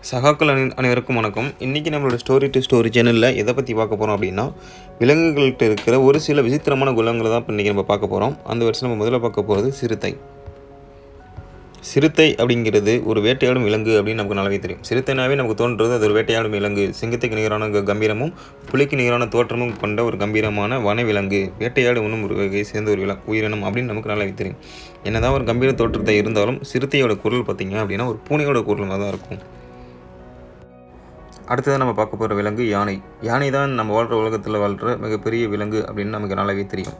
சகாக்கள் அனைவருக்கும் வணக்கம். இன்றைக்கி நம்மளோட ஸ்டோரி டு ஸ்டோரி சேனலில் எதை பற்றி பார்க்க போகிறோம் அப்படின்னா, விலங்குகள்கிட்ட இருக்கிற ஒரு சில விசித்திரமான குணங்களை தான் இப்போ இன்றைக்கி நம்ம பார்க்க போகிறோம். அந்த வருஷம் நம்ம முதல்ல பார்க்க போகிறது சிறுத்தை. சிறுத்தை அப்படிங்கிறது ஒரு வேட்டையாடும் விலங்கு அப்படின்னு நமக்கு நல்லாவே தெரியும். சிறுத்தைனாவே நமக்கு தோன்றுறது அது ஒரு வேட்டையாடும் விலங்கு. சிங்கத்துக்கு நிகரான கம்பீரமும் புலிக்கு நிகரான தோற்றமும் கொண்ட ஒரு கம்பீரமான வன விலங்கு, வேட்டையாடு உண்ணும் ஒரு வகையை சேர்ந்த ஒரு உயிரினம் அப்படின்னு நமக்கு நல்லாவே தெரியும். என்னதான் ஒரு கம்பீர தோற்றத்தை இருந்தாலும் சிறுத்தையோட குரல் பார்த்திங்க அப்படின்னா ஒரு பூனையோட குரல் மாதிரி தான் இருக்கும். அடுத்ததாக நம்ம பார்க்க போகிற விலங்கு யானை. யானை தான் நம்ம வாழ்கிற உலகத்தில் வாழ்கிற மிகப்பெரிய விலங்கு அப்படின்னு நமக்கு நல்லாவே தெரியும்.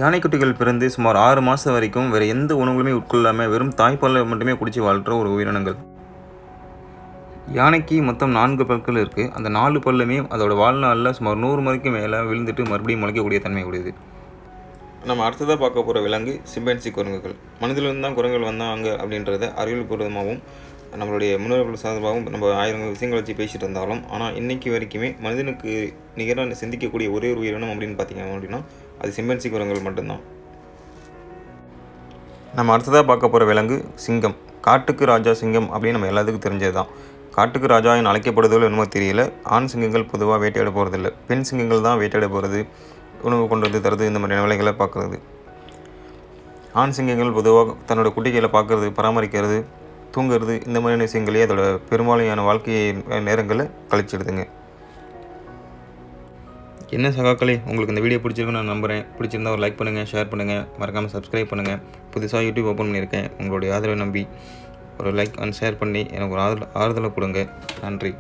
யானைக்குட்டிகள் பிறந்து சுமார் 6 மாதம் வரைக்கும் வேறு எந்த உணவுகளுமே உட்கொள்ளாமல் வெறும் தாய்ப்பாலை மட்டுமே குடித்து வாழ்கிற ஒரு உயிரினங்கள். யானைக்கு மொத்தம் 4 பற்கள் இருக்குது. அந்த 4 பல்லுமே அதோட வாழ்நாளில் சுமார் 100 முறைக்கு மேலே விழுந்துட்டு மறுபடியும் முளைக்கக்கூடிய தன்மை உடையது. நம்ம அடுத்ததாக பார்க்க போகிற விலங்கு சிம்பன்சி குரங்குகள். மனிதனிலிருந்து தான் குரங்குகள் வந்தாங்க அப்படின்றத அறிவியல் பூர்வமாகவும் நம்மளுடைய முன்னோர்கள் சார்பாகவும் நம்ம 1000 விஷயங்கள் வச்சு பேசிகிட்டு இருந்தாலும், ஆனால் இன்றைக்கி வரைக்குமே மனிதனுக்கு நிகராக சிந்திக்கக்கூடிய ஒரே ஒரு உயிரினம் அப்படின்னு பார்த்திங்க அப்படின்னா அது சிம்பன்சி குரங்குகள் மட்டும்தான். நம்ம அடுத்ததாக பார்க்க போகிற விலங்கு சிங்கம். காட்டுக்கு ராஜா சிங்கம் அப்படின்னு நம்ம எல்லாத்துக்கும் தெரிஞ்சது தான். காட்டுக்கு ராஜா என அழைக்கப்படுதோ என்னமோ தெரியல. ஆண் சிங்கங்கள் பொதுவாக வேட்டையாட போகிறதில்ல, பெண் சிங்கங்கள் தான் வேட்டையாட போகிறது, உணவு கொண்டு வந்து தருது, இந்த மாதிரி வேலைகளை பார்க்குறது. ஆண் சிங்கங்கள் பொதுவாக தன்னோட குட்டிகளை பார்க்குறது, பராமரிக்கிறது, தூங்குறது, இந்த மாதிரியான விஷயங்களே அதோட பெரும்பாலான வாழ்க்கை நேரங்களை கழிச்சிடுதுங்க. என்ன சகாக்களே, உங்களுக்கு இந்த வீடியோ பிடிச்சிருக்குன்னு நான் நம்புகிறேன். பிடிச்சிருந்தா ஒரு லைக் பண்ணுங்கள், ஷேர் பண்ணுங்கள், மறக்காமல் சப்ஸ்கிரைப் பண்ணுங்கள். புதுசாக யூடியூப் ஓப்பன் பண்ணியிருக்கேன். உங்களுடைய ஆதரவை நம்பி ஒரு லைக் அண்ட் ஷேர் பண்ணி எனக்கு ஒரு ஆறுதலை கொடுங்க. நன்றி.